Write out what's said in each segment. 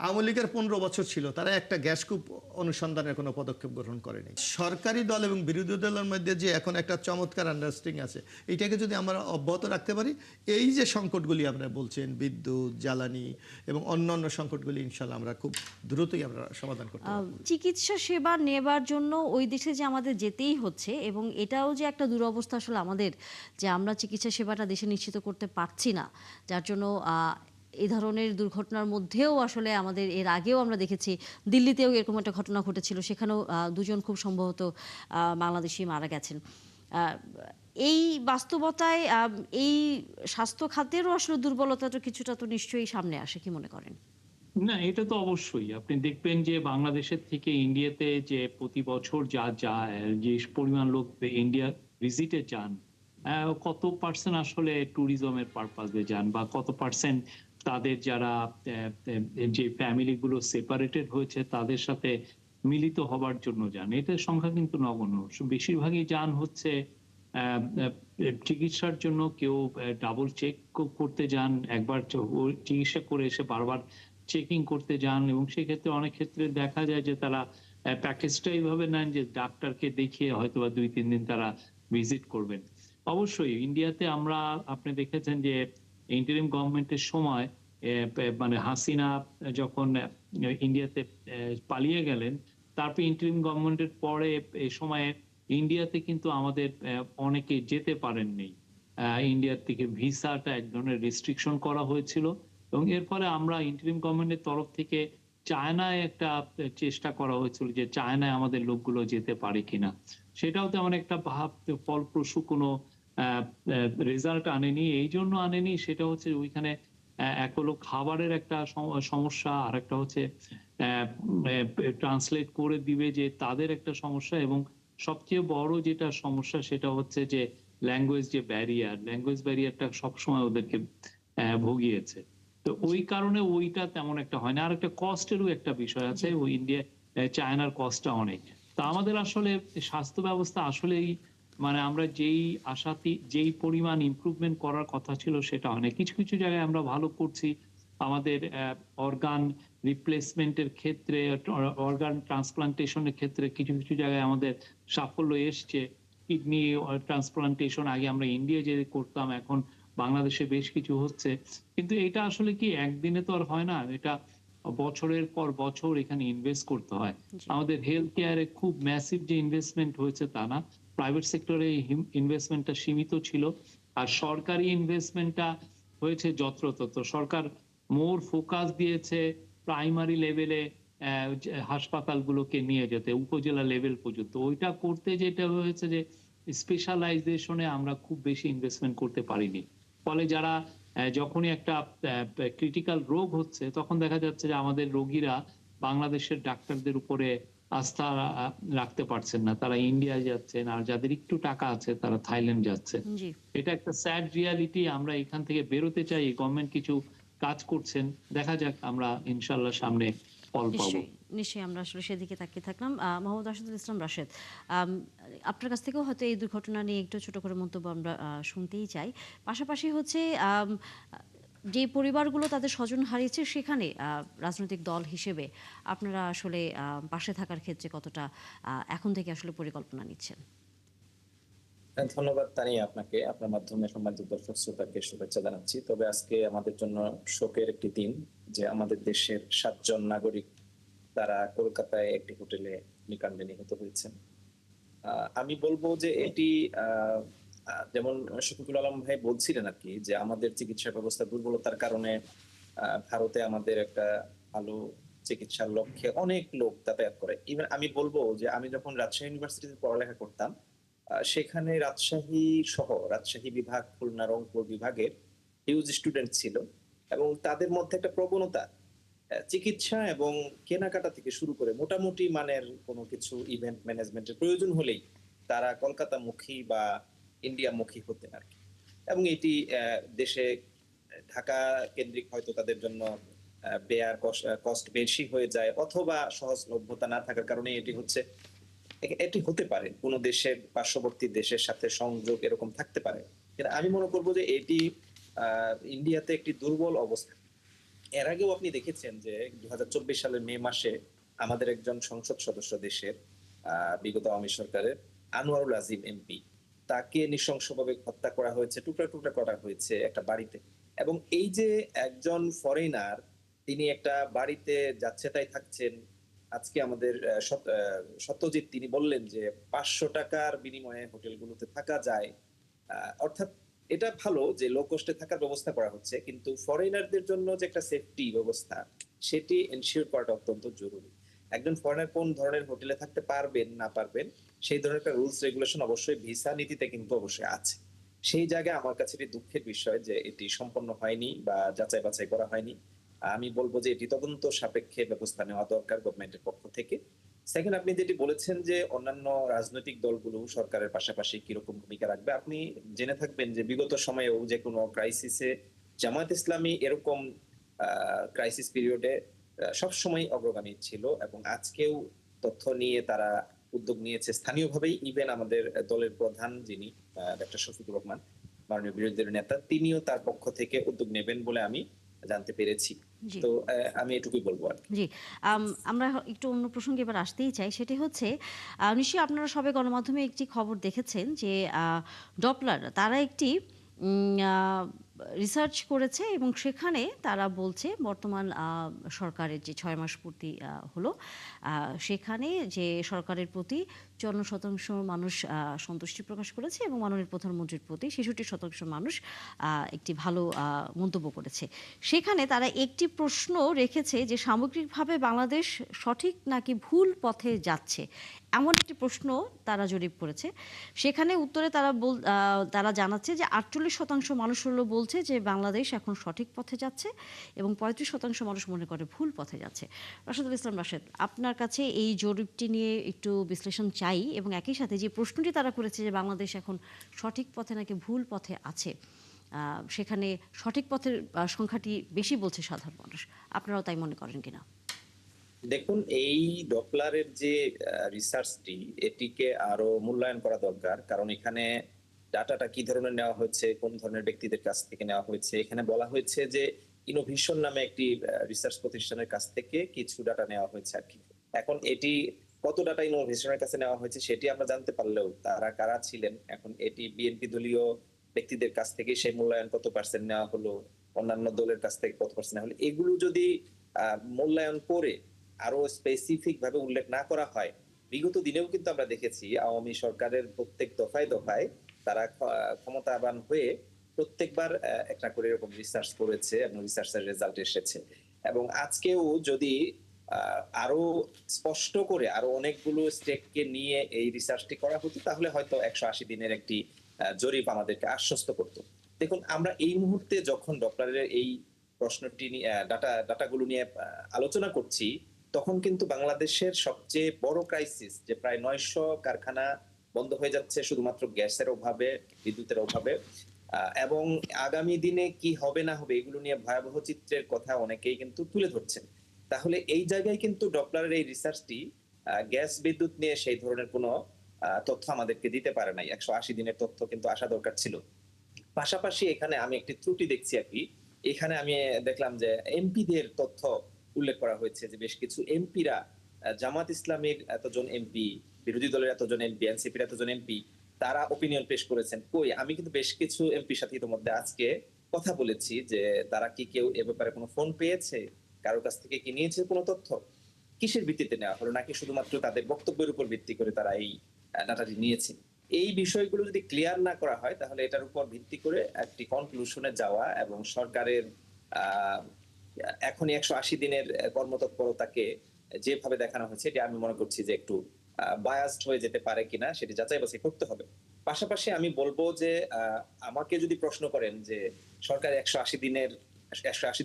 আওয়ামী লীগের 15 বছর ছিল, তারা একটা গ্যাসকূপ অনুসন্ধানের কোনো পদক্ষেপ গ্রহণ করেনি। সরকারি দল এবং বিরোধী দলের মধ্যে যে এখন একটা চমৎকার আন্ডারস্ট্যান্ডিং আছে, এটাকে যদি আমরা অব্যাহত রাখতে পারি, এই যে সংকটগুলি আমরা বলছেন, বিদ্যুৎ, জ্বালানি এবং অন্যান্য সংকটগুলি ইনশাল্লাহ আমরা খুব দ্রুতই আমরা সমাধান করতে পারবো। চিকিৎসা সেবা নেবার জন্য ওই দেশে যে আমাদের যেতেই হচ্ছে, এবং এটাও যে একটা দুরবস্থা আসলে আমাদের, যে আমরা চিকিৎসা সেবাটা দেশে নিশ্চিত করতে পারছি না, যার জন্য এই ধরনের দুর্ঘটনার মধ্যেও আসলে আমাদের এর আগেও আমরা দেখেছি দিল্লিতেও এরকম একটা ঘটনা ঘটেছিল, সেখানেও দুজন খুব সম্ভবত বাংলাদেশি মারা গেছেন। আহ, এই বাস্তবতায় এই স্বাস্থ্য খাতেরও আসলে দুর্বলতাটা কিছুটা তো নিশ্চয়ই সামনে আসে, কি মনে করেন? না, এটা তো অবশ্যই। আপনি দেখবেন যে বাংলাদেশের থেকে ইন্ডিয়াতে যে প্রতি বছর যা যায়, যে পরিমাণ লোক ইন্ডিয়া ভিজিটে যান, কত পার্সেন্ট আসলে ট্যুরিজমের পারপাসে যান, বা কত পার্সেন্ট তাদের যারা যে ফ্যামিলি গুলো সেপারেটেড হয়েছে তাদের সাথে মিলিত হবার জন্য যান, এটার সংখ্যা কিন্তু নগণ্য। বেশিরভাগই যান হচ্ছে চিকিৎসার জন্য। কেউ ডাবল চেক করতে যান, একবার চিকিৎসা করে এসে বারবার চেকিং করতে যান, এবং সেক্ষেত্রে অনেক ক্ষেত্রে দেখা যায় যে তারা প্যাকেজটা এইভাবে নেন যে ডাক্তারকে দেখিয়ে হয়তো বা 2-3 দিন তারা ভিজিট করবেন। অবশ্যই ইন্ডিয়াতে আমরা, আপনি দেখেছেন যে ইন্টারিম গভর্নমেন্টের সময় মানে হাসিনা যখন ইন্ডিয়াতে পালিয়ে গেলেন, তারপর ইন্টারিম গভর্নমেন্টের পরে এই সময়ে ইন্ডিয়াতে কিন্তু আমাদের অনেকে যেতে পারেননি। ইন্ডিয়ার থেকে ভিসাটা এক ধরনের রেস্ট্রিকশন করা হয়েছিল, এবং এর ফলে আমরা ইন্টারিম গভর্নমেন্টের তরফ থেকে চায়নায় একটা চেষ্টা করা হয়েছিল যে চায়নায় আমাদের লোকগুলো যেতে পারে কিনা। সেটাও তেমন একটা ফলপ্রসূ কোনো রেজাল্ট আনেনি। এই জন্য আনেনি, সেটা হচ্ছে ওইখানে এক হলো খাবারের একটা সমস্যা, আর একটা হচ্ছে ট্রান্সলেট করে দিবে যে তাদের একটা সমস্যা, এবং সবচেয়ে বড় যেটা সমস্যা সেটা হচ্ছে যে ল্যাঙ্গুয়েজ ব্যারিয়ারটা সবসময় ওদেরকে ভুগিয়েছে। তো ওই কারণে ওইটা তেমন একটা হয় না। আর একটা কস্টেরও একটা বিষয় আছে, জি। ওই ইন্ডিয়া চায়নার কস্টটা অনেক। তো আমাদের আসলে স্বাস্থ্য ব্যবস্থা আসলেই, মানে আমরা যেই পরিমাণ ইমপ্রুভমেন্ট করার কথা ছিল সেটা অনেক কিছু কিছু জায়গায় আমরা ভালো করছি। আমাদের অর্গান রিপ্লেসমেন্টের ক্ষেত্রে, অর্গান ট্রান্সপ্লান্টেশনের ক্ষেত্রে কিছু কিছু জায়গায় আমাদের সাফল্য এসছে। কিডনি ট্রান্সপ্লান্টেশন আগে আমরা ইন্ডিয়া যে করতাম, এখন বাংলাদেশে বেশ কিছু হচ্ছে। কিন্তু এটা আসলে কি একদিনে তো আর হয় না, এটা বছরের পর বছর এখানে ইনভেস্ট করতে হয়। জি। আমাদের হেলথ কেয়ারে খুব ম্যাসিভ যে ইনভেস্টমেন্ট হয়েছে তা না, প্রাইভেট সেক্টরে ইনভেস্টমেন্টটা সীমিত ছিল, আর সরকারি ইনভেস্টমেন্টটা হয়েছে যত্রতত্র। সরকার মোর ফোকাস দিয়েছে প্রাইমারি লেভেলে হাসপাতালগুলোকে নিয়ে যেতে, উপজেলা লেভেল পর্যন্ত। ওইটা করতে যেটা হয়েছে যে স্পেশালাইজেশনে আমরা খুব বেশি ইনভেস্টমেন্ট করতে পারিনি। ফলে যারা যখনই একটা ক্রিটিক্যাল রোগ হচ্ছে, তখন দেখা যাচ্ছে যে আমাদের রোগীরা বাংলাদেশের ডাক্তারদের উপরে আস্থা রাখতে পারছেন না, তারা ইন্ডিয়ায় যাচ্ছেন, আর যাদের একটু টাকা আছে তারা থাইল্যান্ড যাচ্ছেন। জি। এটা একটা স্যাড রিয়ালিটি। আমরা এখান থেকে বেরোতে চাই, গভর্নমেন্ট কিছু কাজ করছেন, দেখা যাক, আমরা ইনশাল্লাহ সামনে ফল পাবো। নিশ্চয়ই, নিশ্চয়ই আমরা আসলে সেদিকে তাকিয়ে থাকলাম। মোহাম্মদ রাশেদুল ইসলাম রাশেদ, আম আপনার কাছ থেকেও হয়তো এই দুর্ঘটনা নিয়ে একটু ছোট করে মন্তব্য আমরা শুনতেই চাই। পাশাপাশি হচ্ছে যে পরিবারগুলো তাদের স্বজন হারিয়েছে, সেখানে রাজনৈতিক দল হিসেবে আপনারা আসলে পাশে থাকার ক্ষেত্রে কতটা এখন থেকে আসলে পরিকল্পনা নিচ্ছেন? ধন্যবাদ তানিয়া আপনাকে। আপনার মাধ্যমে সম্মানিত দর্শক শ্রোতাকে শুভেচ্ছা জানাচ্ছি। তবে আজকে আমাদের জন্য শোকের একটি দিন, যে আমাদের দেশের 7 জন নাগরিক তারা কলকাতায় একটি হোটেলে অগ্নিকাণ্ডে নিহত হয়েছেন। আমি বলবো যে এটি যেমন শফিকুল আলম ভাই বলছিলেন আর কি, যে আমাদের চিকিৎসা ব্যবস্থা দুর্বলতার কারণে ভারতে আমাদের একটা ভালো চিকিৎসার লক্ষ্যে অনেক লোক যাতায়াত করে। ইভেন আমি বলবো যে আমি যখন রাজশাহী ইউনিভার্সিটিতে পড়ালেখা করতাম, সেখানে রাজশাহী সহ রাজশাহী বিভাগ, খুলনা, রংপুর বিভাগের হিউজ স্টুডেন্ট ছিল, এবং তাদের মধ্যে একটা প্রবণতা চিকিৎসা এবং কেনাকাটা থেকে শুরু করে মোটামুটি মানের কোনো কিছু ইভেন্ট ম্যানেজমেন্টের প্রয়োজন হলেই তারা কলকাতামুখী বা ইন্ডিয়ামুখী হতেন আর কি। এবং এটি দেশে ঢাকা কেন্দ্রিক হয়তো তাদের জন্য ব্যয় কষ্ট বেশি হয়ে যায়, অথবা সহজলভ্যতা না থাকার কারণে এটি হতে পারে, কোনো দেশের পার্শ্ববর্তী দেশের সাথে সংযোগ এরকম থাকতে পারে। কিন্তু আমি মনে করবো যে এটি ইন্ডিয়াতে একটি দুর্বল অবস্থা। এর আগেও আপনি দেখেছেন যে 2024 সালের মে মাসে আমাদের একজন সংসদ সদস্য দেশের বিগত আওয়ামী সরকারের আনোয়ারুল আজিম এমপি, তাকে নৃশংসভাবে হত্যা করা হয়েছে, টুকরা টুকরা করা হয়েছে একটা বাড়িতে। এবং এই যে একজন ফরেনার, তিনি একটা বাড়িতে যাচ্ছে তাই থাকছেন। আজকে আমাদের সত্যজিৎ তিনি বললেন যে 500 টাকার বিনিময়ে হোটেলগুলোতে থাকা যায়। অর্থাৎ এটা ভালো যে লো কস্টে থাকার ব্যবস্থা করা হচ্ছে, কিন্তু ফরেনারদের জন্য যে একটা সেফটি ব্যবস্থা সেটি এনশিওর করাটা অত্যন্ত জরুরি। একজন ফরেনার কোন ধরনের হোটেলে থাকতে পারবেন না পারবেন সেই ধরনের একটা রুলস রেগুলেশন অবশ্যই ভিসা নীতিতে কিন্তু অবশ্যই আছে। সেই জায়গায় আমার কাছে এটি দুঃখের বিষয় যে এটি সম্পন্ন হয়নি বা যাচাই বাছাই করা হয়নি। আমি বলবো যে এটি তদন্ত সাপেক্ষে ব্যবস্থা নেওয়া দরকার গভর্নমেন্টের পক্ষ থেকে। সেকেন্ড, আপনি যেটি বলেছেন যে অন্যান্য রাজনৈতিক দলগুলো সরকারের পাশাপাশি কিরকম ভূমিকা রাখবে, আপনি জেনে থাকবেন যে বিগত সময়েও যে কোনো ক্রাইসিসে জামায়াত ইসলামী এরকম ক্রাইসিস পিরিয়ডে সবসময় অগ্রগামী ছিল, এবং আজকেও তথ্য নিয়ে তারা উদ্যোগ নিয়েছে স্থানীয়ভাবেই। ইভেন আমাদের দলের প্রধান যিনি ডক্টর শফিকুর রহমান, মাননীয় বিরোধী দলের নেতা, তিনিও তার পক্ষ থেকে উদ্যোগ নেবেন বলে আমি জানতে পেরেছি। জি। তো আমি এটুকুই বলবো আর কি। জি, আমরা একটু অন্য প্রসঙ্গে এবার আসতেই চাই। সেটি হচ্ছে নিশ্চয়ই আপনারা সবাই গণমাধ্যমে একটি খবর দেখেছেন যে ডপলার তারা একটি আ রিসার্চ করেছে এবং সেখানে তারা বলছে বর্তমান সরকারের যে ৬ মাস পূর্তি হলো, সেখানে যে সরকারের প্রতি ৫৪% মানুষ সন্তুষ্টি প্রকাশ করেছে এবং মাননীয় প্রধানমন্ত্রীর প্রতি ৬৬% মানুষ একটি ভালো মন্তব্য করেছে। সেখানে তারা একটি প্রশ্ন রেখেছে যে সামগ্রিকভাবে বাংলাদেশ সঠিক নাকি ভুল পথে যাচ্ছে, এমন একটি প্রশ্ন তারা জরিপ করেছে। সেখানে উত্তরে তারা জানাচ্ছে যে ৪৮% মানুষ হলো বলছে যে বাংলাদেশ এখন সঠিক পথে যাচ্ছে এবং ৩৫% মানুষ মনে করে ভুল পথে যাচ্ছে। রাশেদুল ইসলাম রাশেদ, আপনার কাছে এই জরিপটি নিয়ে একটু বিশ্লেষণ চাই এবং একই সাথে যে প্রশ্নটি তারা করেছে যে বাংলাদেশ এখন সঠিক পথে নাকি ভুল পথে আছে, সেখানে সঠিক পথের সংখ্যাটি বেশি বলছে সাধারণ মানুষ। আপনারাও তাই মনে করেন কিনা? দেখুন, এই ডপলারের যে রিসার্চটি, এটিকে আরো মূল্যায়ন করা দরকার। কারণ এখানে ডাটাটা কি ধরনের নেওয়া হয়েছে, কোন ধরনের ব্যক্তিদের কাছ থেকে নেওয়া হয়েছে। এখানে বলা হয়েছে যে ইনোভেশন নামে একটি রিসার্চ প্রতিষ্ঠানের কাছ থেকে কিছু ডাটা নেওয়া হয়েছে আর কি। এখন এটি কত ডাটা ইনোভেশনের কাছে নেওয়া হয়েছে সেটি আমরা জানতে পারলেও তারা কারা ছিলেন, এখন এটি বিএনপি দলীয় ব্যক্তিদের কাছ থেকে সেই মূল্যায়ন কত পার্সেন্ট নেওয়া হলো, অন্যান্য দলের কাছ থেকে কত পার্সেন্ট নেওয়া হলো, এগুলো যদি মূল্যায়ন করে আরো স্পেসিফিক ভাবে উল্লেখ না করা হয়। বিগত দিনেও কিন্তু আমরা দেখেছি আওয়ামী সরকারের প্রত্যেক দফায় দফায় তারা ক্ষমতাবান হয়ে প্রত্যেকবার একটা করে এরকম রিসার্চ করেছে এবং রিসার্চের রেজাল্ট এসেছে। এবং আজকেও যদি আরো স্পষ্ট করে আরো অনেকগুলো স্টেককে নিয়ে এই রিসার্চটি করা হতো, তাহলে হয়তো 180 দিনের একটি জরিপ আমাদেরকে আশ্বস্ত করতো। দেখুন, আমরা এই মুহূর্তে যখন ডপলারের এই প্রশ্নটি নিয়ে ডাটাগুলো নিয়ে আলোচনা করছি, তখন কিন্তু বাংলাদেশের সবচেয়ে বড় ক্রাইসিস যে প্রায় 900 কারখানা বন্ধ হয়ে যাচ্ছে শুধুমাত্র গ্যাসের অভাবে, বিদ্যুতের অভাবে, এবং আগামী দিনে কি হবে না হবে এগুলো নিয়ে ভয়াবহ চিত্রের কথা অনেকেই কিন্তু তুলে ধরছেন। তাহলে এই জায়গায় কিন্তু ডপলারের এই রিসার্চটি গ্যাস বিদ্যুৎ নিয়ে সেই ধরনের কোনো তথ্য আমাদেরকে দিতে পারে নাই। 180 দিনের তথ্য কিন্তু আসা দরকার ছিল। পাশাপাশি এখানে আমি একটি ত্রুটি দেখছি আর কি। এখানে আমি দেখলাম যে এমপিদের তথ্য উল্লেখ করা হয়েছে যে বেশ কিছু এমপিরা, জামাত ইসলামের এতজন এমপি, বিরোধী দলের এতজন এমপি, এনসিপির এতজন এমপি, তারা ওপিনিয়ন পেশ করেছেন। কই, আমি কিন্তু বেশ কিছু এমপির সাথে ইতিমধ্যে আজকে কথা বলেছি যে তারা কি কেউ এ ব্যাপারে কোনো ফোন পেয়েছে, কারোর কাছ থেকে কি নিয়েছে কোনো তথ্য, কিসের ভিত্তিতে নেওয়া হলো, নাকি শুধুমাত্র তাদের বক্তব্যের উপর ভিত্তি করে তারা এই ডাটাটি নিয়েছে। এই বিষয়গুলো যদি ক্লিয়ার না করা হয়, তাহলে এটার উপর ভিত্তি করে একটি কনক্লুশনে যাওয়া এবং সরকারের এখনই 180 দিনের কর্মতৎপরতাকে যেভাবে দেখানো হয়েছে, এটা আমি মনে করছি যে একটু বায়াসড হয়ে যেতে পারে কিনা সেটি যাচাই বাছাই করতে হবে। পাশাপাশি আমি বলবো যে আমাকে যদি প্রশ্ন করেন যে সরকার 180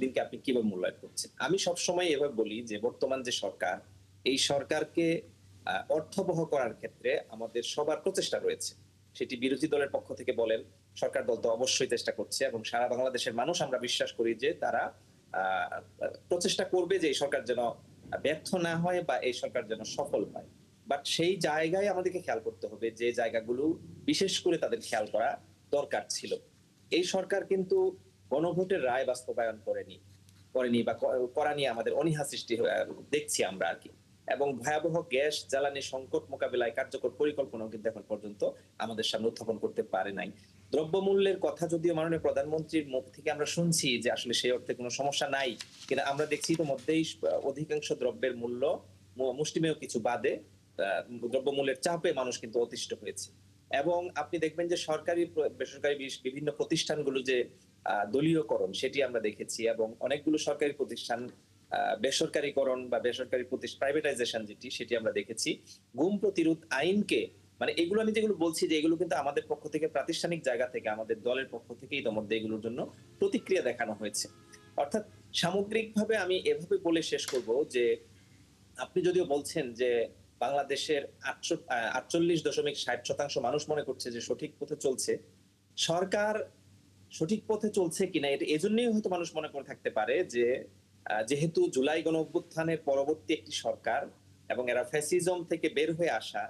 দিনকে আপনি কিভাবে মূল্যায়ন করছেন, আমি সবসময় এভাবে বলি যে বর্তমান যে সরকার, এই সরকারকে অর্থবহ করার ক্ষেত্রে আমাদের সবার প্রচেষ্টা রয়েছে। সেটি বিরোধী দলের পক্ষ থেকে বলেন, সরকার দল তো অবশ্যই চেষ্টা করছে, এবং সারা বাংলাদেশের মানুষ আমরা বিশ্বাস করি যে তারা প্রচেষ্টা করবে যে এই সরকার যেন ব্যর্থ না হয় বা এই সরকার যেন সফল হয়। বাট সেই জায়গায় আমাদেরকে খেয়াল করতে হবে যে জায়গাগুলো বিশেষ করে তাদের খেয়াল করা দরকার ছিল। এই সরকার কিন্তু গণভোটের রায় বাস্তবায়ন করেনি, করেনি বা করা নিয়ে আমাদের অনীহা সৃষ্টি দেখছি আমরা আর কি। এবং ভয়াবহ গ্যাস জ্বালানি সংকট মোকাবিলায় কার্যকর পরিকল্পনাও কিন্তু এখন পর্যন্ত আমাদের সামনে উত্থাপন করতে পারে নাই। দ্রব্যমূল্যের কথা যদিও মাননীয় প্রধানমন্ত্রীর মুখ থেকে আমরা শুনছি যে আসলে সেই অর্থে কোনো সমস্যা নাই, কিন্তু আমরা দেখছি ইতিমধ্যেই অধিকাংশ দ্রব্যের মূল্য মুষ্টিমেয় কিছু বাদে দ্রব্যমূল্যের চাপে মানুষ কিন্তু অতিষ্ঠ হয়েছে। এবং আপনি দেখবেন যে সরকারি বেসরকারি বিভিন্ন প্রতিষ্ঠানগুলো যে দলীয়করণ সেটি আমরা দেখেছি, এবং অনেকগুলো সরকারি প্রতিষ্ঠান বেসরকারীকরণ বা বেসরকারি প্রাইভেটাইজেশন সেটি আমরা দেখেছি। গুম প্রতিরোধ আইনকে মানে এগুলো আমি যেগুলো বলছি যে এগুলো কিন্তু আমাদের পক্ষ থেকে প্রাতিষ্ঠানিক জায়গা থেকে আমাদের দলের পক্ষ থেকে ইতিমধ্যে এগুলোর জন্য প্রতিক্রিয়া দেখানো হয়েছে। অর্থাৎ সামগ্রিকভাবে আমি এভাবে বলে শেষ করব যে আপনি যদিও বলছেন যে বাংলাদেশের 48.60% মানুষ মনে করছে যে সঠিক পথে চলছে, সরকার সঠিক পথে চলছে কিনা এটা এজন্যই হয়তো মানুষ মনে করে থাকতে পারে যে যেহেতু জুলাই গণঅভ্যুত্থানের পরবর্তী একটি সরকার এবং এরা ফ্যাসিজম থেকে বের হয়ে আসা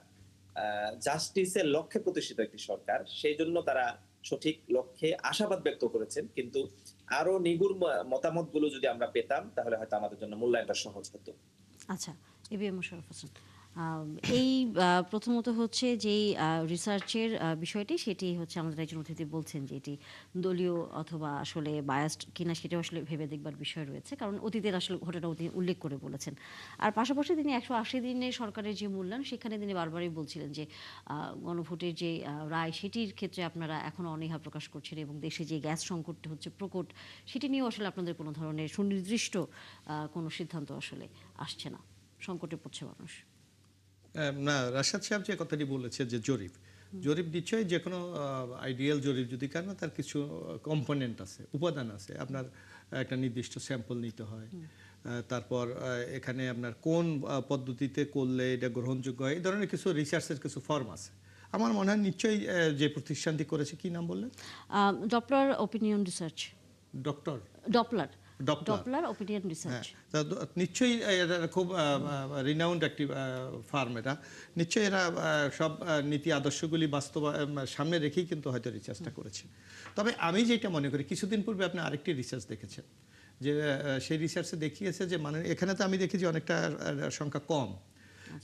জাস্টিসের লক্ষ্যে প্রতিষ্ঠিত একটি সরকার, সেই জন্য তারা সঠিক লক্ষ্যে আশাবাদ ব্যক্ত করেছেন। কিন্তু আরো নিগুড় মতামতগুলো যদি আমরা পেতাম তাহলে হয়তো আমাদের জন্য মূল্যায়নটা সহজ হতো। আচ্ছা, এবিএম মোশাররফ হোসেন, এই প্রথমত হচ্ছে যেই রিসার্চের বিষয়টি, সেটি হচ্ছে আমাদের একজন অতিথি বলছেন যে এটি দলীয় অথবা আসলে বায়াসড কিনা সেটাও আসলে ভেবে দেখবার বিষয় রয়েছে, কারণ অতীতের আসলে ঘটনা তিনি উল্লেখ করে বলেছেন। আর পাশাপাশি তিনি 180 দিনের সরকারের যে মূল্যায়ন, সেখানে তিনি বারবারই বলছিলেন যে গণভোটের যে রায় সেটির ক্ষেত্রে আপনারা এখনও অনীহা প্রকাশ করছেন, এবং দেশে যে গ্যাস সংকটটি হচ্ছে প্রকট, সেটি নিয়েও আসলে আপনাদের কোনো ধরনের সুনির্দিষ্ট কোনো সিদ্ধান্ত আসলে আসছে না, সংকটে পড়ছে মানুষ। না, রাশাদ সাহেব যে কথাটি বলেছে যে জরিপ নিশ্চয়ই যে কোনো আইডিয়াল জরিপ যদি কেন তার কিছু কম্পোনেন্ট আছে, উপাদান আছে। আপনার একটা নির্দিষ্ট স্যাম্পল নিতে হয়, তারপর এখানে আপনার কোন পদ্ধতিতে করলে এটা গ্রহণযোগ্য হয়, এই ধরনের কিছু রিসার্চের কিছু ফর্ম আছে। আমার মনে হয় নিশ্চয়ই যে প্রতিষ্ঠানটি করেছে, কি নাম বললেন? Doppler opinion research. Doppler opinion research. নিশ্চয়ই এটা খুব রিনাউন্ড একটি ফার্ম। এটা নিশ্চয়ই এরা সব নীতি আদর্শগুলি সামনে রেখেই কিন্তু হয়তো রিসার্চটা করেছে। তবে আমি যেটা মনে করি, কিছুদিন পূর্বে আপনি আরেকটি রিসার্চ দেখেছেন, যে সেই রিসার্চে দেখিয়েছে যে এখানে তো আমি দেখেছি অনেকটা সংখ্যা কম,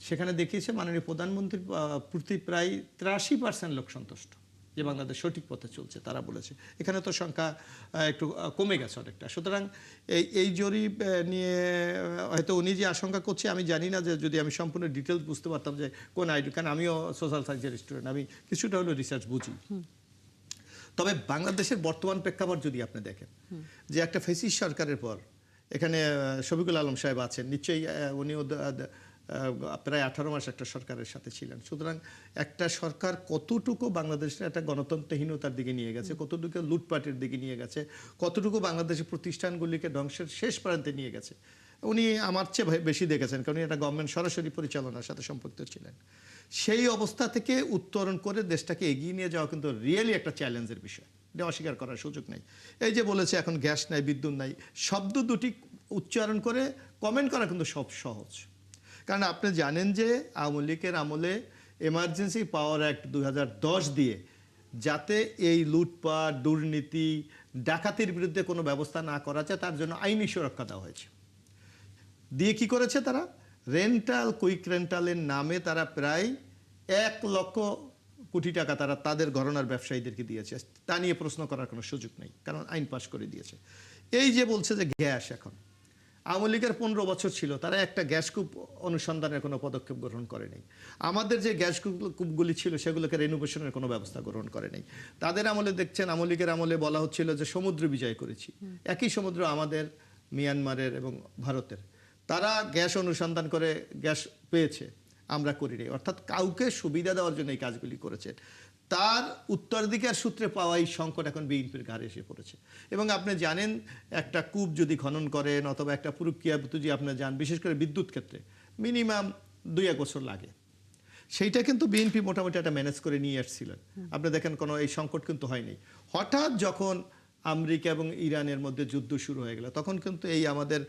সেখানে দেখিয়েছে মাননীয় প্রধানমন্ত্রীর প্রতি প্রায় 83% লোক সন্তুষ্ট যে বাংলাদেশ সঠিক পথে চলছে, তারা বলেছে। এখানে তো সংখ্যা একটু কমে গেছে অনেকটা। সুতরাং এই জরিপ নিয়ে হয়তো উনি যে আশঙ্কা করছে, আমি জানি না যে যদি আমি সম্পূর্ণ ডিটেলস বুঝতে পারতাম যে কোন আইডিয়া, কারণ আমিও সোশ্যাল সায়েন্সের স্টুডেন্ট, আমি কিছুটা হলেও রিসার্চ বুঝি। তবে বাংলাদেশের বর্তমান প্রেক্ষাপট যদি আপনি দেখেন, যে একটা ফ্যাসিস্ট সরকারের পর এখানে শফিকুল আলম সাহেব আছেন, নিশ্চয়ই উনিও প্রায় 18 মাস একটা সরকারের সাথে ছিলেন। সুতরাং একটা সরকার কতটুকু বাংলাদেশের একটা গণতন্ত্রহীনতার দিকে নিয়ে গেছে, কতটুকু লুটপাটের দিকে নিয়ে গেছে, কতটুকু বাংলাদেশের প্রতিষ্ঠানগুলিকে ধ্বংসের শেষ প্রান্তে নিয়ে গেছে, উনি আমার চেয়ে বেশি দেখেছেন, কারণ এটা গভর্নমেন্ট সরাসরি পরিচালনার সাথে সম্পৃক্ত ছিলেন। সেই অবস্থা থেকে উত্তরণ করে দেশটাকে এগিয়ে নিয়ে যাওয়া কিন্তু রিয়েলি একটা চ্যালেঞ্জের বিষয়, এটা অস্বীকার করার সুযোগ নেই। এই যে বলেছে এখন গ্যাস নাই, বিদ্যুৎ নাই, শব্দ দুটি উচ্চারণ করে কমেন্ট করা কিন্তু সব সহজ। কারণ আপনি জানেন যে আওয়ামী লীগের আমলে এমার্জেন্সি পাওয়ার অ্যাক্ট 2010 দিয়ে যাতে এই লুটপাট, দুর্নীতি, ডাকাতির বিরুদ্ধে কোনো ব্যবস্থা না করা যায় তার জন্য আইনি সুরক্ষা দেওয়া হয়েছে। দিয়ে কি করেছে তারা? কুইক রেন্টালের নামে তারা প্রায় 1 লক্ষ কোটি টাকা তারা তাদের ঘরানার ব্যবসায়ীদেরকে দিয়েছে। তা নিয়ে প্রশ্ন করার কোনো সুযোগ নেই, কারণ আইন পাশ করে দিয়েছে। এই যে বলছে যে গ্যাস, এখন আওয়ামী লীগের 15 বছর ছিল, তারা একটা গ্যাস কূপ অনুসন্ধানের কোনো পদক্ষেপ গ্রহণ করেনি। আমাদের যে গ্যাস কূপগুলি ছিল সেগুলোকে রেনোভেশনের কোনো ব্যবস্থা গ্রহণ করেনি। তাদের আমলে দেখছেন, আওয়ামী লীগের আমলে বলা হচ্ছিল যে সমুদ্র বিজয় করেছি। একই সমুদ্র আমাদের, মিয়ানমারের এবং ভারতের, তারা গ্যাস অনুসন্ধান করে গ্যাস পেয়েছে, আমরা করিনি। অর্থাৎ কাউকে সুবিধা দেওয়ার জন্য এই কাজগুলি করেছে। তার উত্তরাধিকার সূত্রে পাওয়া এই সংকট এখন বিএনপির ঘাড়ে এসে পড়েছে। এবং আপনি জানেন, একটা কূপ যদি খনন করেন অথবা একটা প্রক্রিয়া যদি আপনি যান, বিশেষ করে বিদ্যুৎ ক্ষেত্রে মিনিমাম 2-1 বছর লাগে। সেইটা কিন্তু বিএনপি মোটামুটি একটা ম্যানেজ করে নিয়ে আসছিলেন। আপনি দেখেন কোনো এই সংকট কিন্তু হয়নি। হঠাৎ যখন আমেরিকা এবং ইরানের মধ্যে যুদ্ধ শুরু হয়ে গেল, তখন কিন্তু এই আমাদের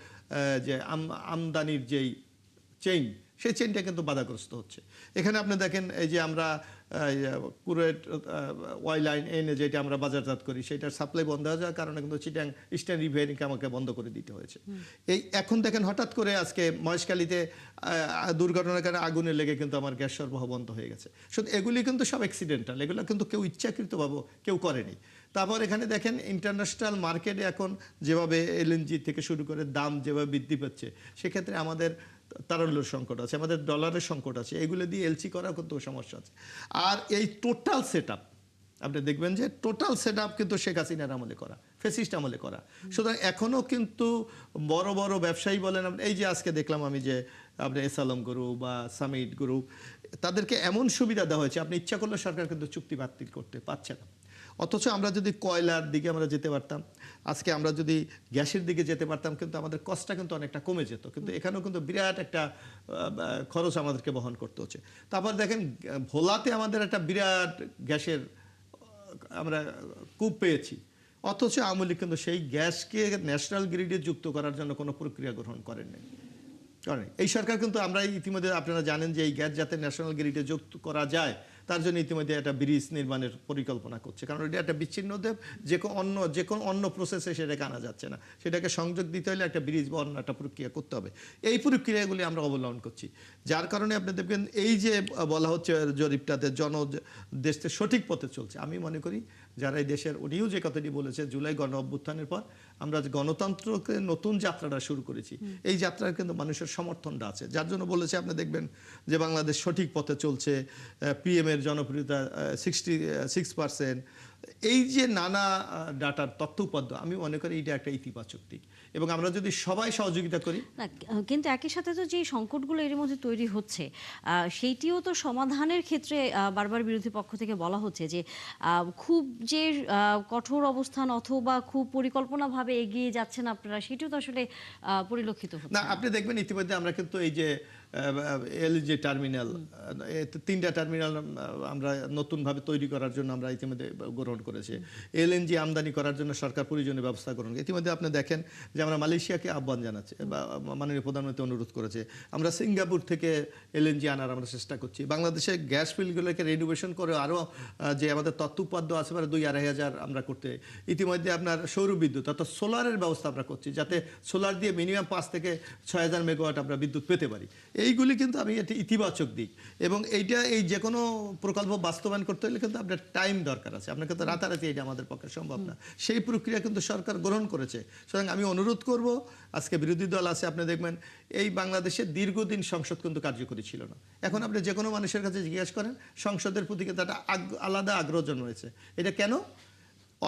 যে আমদানির যেই চেইন, সেই চেনটা কিন্তু বাধাগ্রস্ত হচ্ছে। এখানে আপনি দেখেন এই যে আমরা কুয়েট ওয়াই লাইন এনে যেটা আমরা বাজারজাত করি সেটার সাপ্লাই বন্ধ হয়ে যাওয়ার কারণে কিন্তু চিটাং ইস্টার্ন রিফাইনারিকে আমাকে বন্ধ করে দিতে হয়েছে। এই এখন দেখেন হঠাৎ করে আজকে মহেশখালীতে দুর্ঘটনার কারণে আগুনে লেগে কিন্তু আমার গ্যাস সরবরাহ বন্ধ হয়ে গেছে। শুধু এগুলি কিন্তু সব অ্যাক্সিডেন্টাল, এগুলো কিন্তু কেউ ইচ্ছাকৃতভাবে কেউ করেনি। তারপর এখানে দেখেন ইন্টারন্যাশনাল মার্কেটে এখন যেভাবে এলএনজি থেকে শুরু করে দাম যেভাবে বৃদ্ধি পাচ্ছে, সেক্ষেত্রে আমাদের তারল্যের সংকট আছে, আমাদের ডলারের সংকট আছে, এগুলো দিয়ে এলসি করার কিন্তু সমস্যা আছে। আর এই টোটাল সেট আপনি দেখবেন যে টোটাল সেট কিন্তু শেখ হাসিনার আমলে করা, ফেসিস্ট আমলে করা। সুতরাং এখনও কিন্তু বড় বড় ব্যবসায়ী বলেন, এই যে আজকে দেখলাম আমি যে আপনি এসালম গ্রুপ বা সামিট গ্রুপ, তাদেরকে এমন সুবিধা দেওয়া হয়েছে আপনি ইচ্ছা করলে সরকার কিন্তু চুক্তি বাতিল করতে পারছে না। অথচ আমরা যদি কয়লার দিকে আমরা যেতে পারতাম, আজকে আমরা যদি গ্যাসের দিকে যেতে পারতাম, কিন্তু আমাদের কষ্টটা কিন্তু অনেকটা কমে যেত। কিন্তু এখানেও কিন্তু বিরাট একটা খরচ আমাদেরকে বহন করতে হচ্ছে। তারপর দেখেন ভোলাতে আমাদের একটা বিরাট গ্যাসের আমরা কূপ পেয়েছি, অথচ আওয়ামী লীগ কিন্তু সেই গ্যাসকে ন্যাশনাল গ্রিডে যুক্ত করার জন্য কোনো প্রক্রিয়া গ্রহণ করেননি। কারণ এই সরকার কিন্তু, আমরা ইতিমধ্যে আপনারা জানেন যে এই গ্যাস যাতে ন্যাশনাল গ্রিডে যুক্ত করা যায় তার জন্য ইতিমধ্যে একটা ব্রিজ নির্মাণের পরিকল্পনা করছে। কারণ এটা একটা বিচ্ছিন্ন দেব, যে কোনো অন্য প্রসেসে সেটাকে আনা যাচ্ছে না, সেটাকে সংযোগ দিতে হলে একটা ব্রিজ বা অন্য একটা প্রক্রিয়া করতে হবে। এই প্রক্রিয়াগুলি আমরা অবলম্বন করছি, যার কারণে আপনি দেখবেন এই যে বলা হচ্ছে জরিপটাতে দেশকে সঠিক পথে চলছে। আমি মনে করি যারা এই দেশের, উনিও যে কথাটি বলেছে জুলাই গণ অভ্যুত্থানের পর আমরা গণতন্ত্রকে নতুন যাত্রাটা শুরু করেছি, এই যাত্রার কিন্তু মানুষের সমর্থনটা আছে, যার জন্য বলেছে আপনি দেখবেন যে বাংলাদেশ সঠিক পথে চলছে, পিএম এর জনপ্রিয়তা 66%। এই যে নানা ডাটার তথ্য উপাদ্য, আমি মনে করি এটা একটা ইতিবাচক দিক, এবং আমরা যদি সবাই সহযোগিতা করি। না, কিন্তু একই সাথে তো যে সংকটগুলো এর মধ্যে তৈরি হচ্ছে সেইটিও তো সমাধানের ক্ষেত্রে বারবার বিরোধী পক্ষ থেকে বলা হচ্ছে যে খুব যে কঠোর অবস্থান অথবা খুব পরিকল্পনাভাবে এগিয়ে যাচ্ছেন আপনারা, সেটিও তো আসলে পরিলক্ষিত হচ্ছে না। আপনি দেখবেন ইতিমধ্যে আমরা কিন্তু এই যে এলএনজি টার্মিনাল, 3টা টার্মিনাল আমরা নতুনভাবে তৈরি করার জন্য আমরা ইতিমধ্যে গ্রহণ করেছি। এলএনজি আমদানি করার জন্য সরকার প্রয়োজনীয় ব্যবস্থা গ্রহণ করে। ইতিমধ্যে আপনি দেখেন যে আমরা মালয়েশিয়াকে আহ্বান জানাচ্ছি বা মাননীয় প্রধানমন্ত্রী অনুরোধ করেছে, আমরা সিঙ্গাপুর থেকে এলএনজি আনার আমরা চেষ্টা করছি। বাংলাদেশে গ্যাস ফিল্ডগুলোকে রেনোভেশন করে আরও যে আমাদের তথ্য উপাদ্য আছে 2-2.5 হাজার আমরা করতে, ইতিমধ্যে আপনার সৌর বিদ্যুৎ অর্থাৎ সোলারের ব্যবস্থা আমরা করছি, যাতে সোলার দিয়ে মিনিমাম 5 থেকে 6,000 মেগাওয়াট আমরা বিদ্যুৎ পেতে পারি। এইগুলি কিন্তু আমি এটি ইতিবাচক দিক, এবং এইটা এই যে কোনো প্রকল্প বাস্তবায়ন করতে হলে কিন্তু আপনার টাইম দরকার আছে, আপনার কিন্তু রাতারাতি এটা আমাদের পক্ষে সম্ভব না। সেই প্রক্রিয়া কিন্তু সরকার গ্রহণ করেছে। সুতরাং আমি অনুরোধ করব, আজকে বিরোধী দল আছে, আপনি দেখবেন এই বাংলাদেশের দীর্ঘদিন সংসদ কিন্তু কার্যকরী ছিল না। এখন আপনি যে কোনো মানুষের কাছে জিজ্ঞেস করেন, সংসদের প্রতি কিন্তু একটা আলাদা আগ্রহ জন্মেছে। এটা কেন?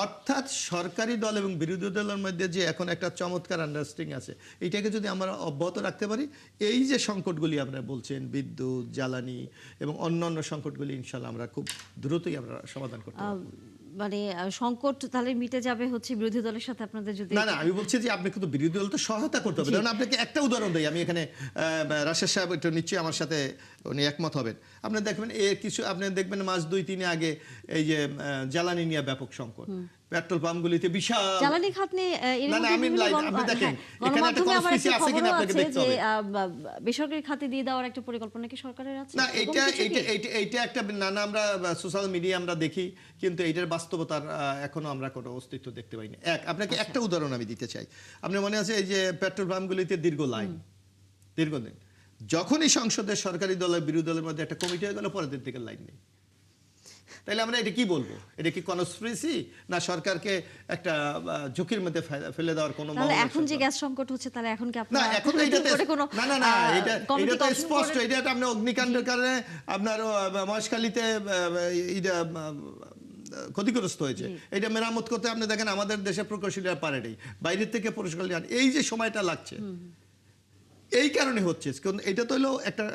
অর্থাৎ সরকারি দল এবং বিরোধী দলের মধ্যে যে এখন একটা চমৎকার আন্ডারস্ট্যান্ডিং আছে, এটাকে যদি আমরা অব্যাহত রাখতে পারি, এই যে সংকটগুলি আপনারা বলছেন বিদ্যুৎ, জ্বালানি এবং অন্যান্য সংকটগুলি ইনশাল্লাহ আমরা খুব দ্রুতই আমরা সমাধান করতে পারব। মানে সংকট তাহলে মিটে যাবে হচ্ছে বিরোধী দলের সাথে আপনাদের যদি। না, আমি বলছি যে আপনি কিন্তু বিরোধী দল তো সহায়তা করতে হবে। কারণ আপনাকে একটা উদাহরণ দিই আমি এখানে, রাশেদ সাহেব একটু নিশ্চয়ই আমার সাথে উনি একমত হবেন। আপনি দেখবেন আপনি দেখবেন মাস 2-3 আগে এই যে জ্বালানি নিয়ে ব্যাপক সংকট, পেট্রোল পাম্পগুলিতে বিশাল জ্বালানি খাত নিয়ে বেসরকারি খাতে দিয়ে দেওয়ার একটা পরিকল্পনা কি সরকারের আছে? না, এইটা একটা নানা আমরা সোশ্যাল মিডিয়া আমরা দেখি, কিন্তু এইটার বাস্তবতার এখনো আমরা কোনো অস্তিত্ব দেখতে পাইনি। আপনাকে একটা উদাহরণ আমি দিতে চাই। আপনার মনে আছে এই যে পেট্রোল পাম্পগুলিতে দীর্ঘদিন যখনই সংসদের সরকারি দলের বিরোধী দলের মধ্যে একটা কমিটি হয়ে গেল, পরের দিন থেকে লাইন নেই। তাহলে আমরা এটা কি বলবো? এটা কি কনস্পিরেসি, না সরকারকে একটা ঝুঁকির মধ্যে ফেলে দেওয়ার কোনো? তাহলে এখন যে গ্যাস সংকট হচ্ছে, তাহলে এখন কি আপনারা? না, এখন এটা স্পষ্ট, এটা আপনার অগ্নিকাণ্ডের কারণে আপনার মহেশখালীতে এটা ক্ষতিগ্রস্ত হয়েছে। এটা মেরামত করতে আপনি দেখেন আমাদের দেশে প্রকৌশলীরা পারে নাই, বাইরের থেকে প্রকৌশলী আন। এই যে সময়টা লাগছে এই কারণে হচ্ছে, এটা তো হলো একটা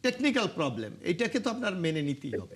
টেকনিক্যাল প্রবলেম, এটাকে তো আপনার মেনে নিতেই হবে।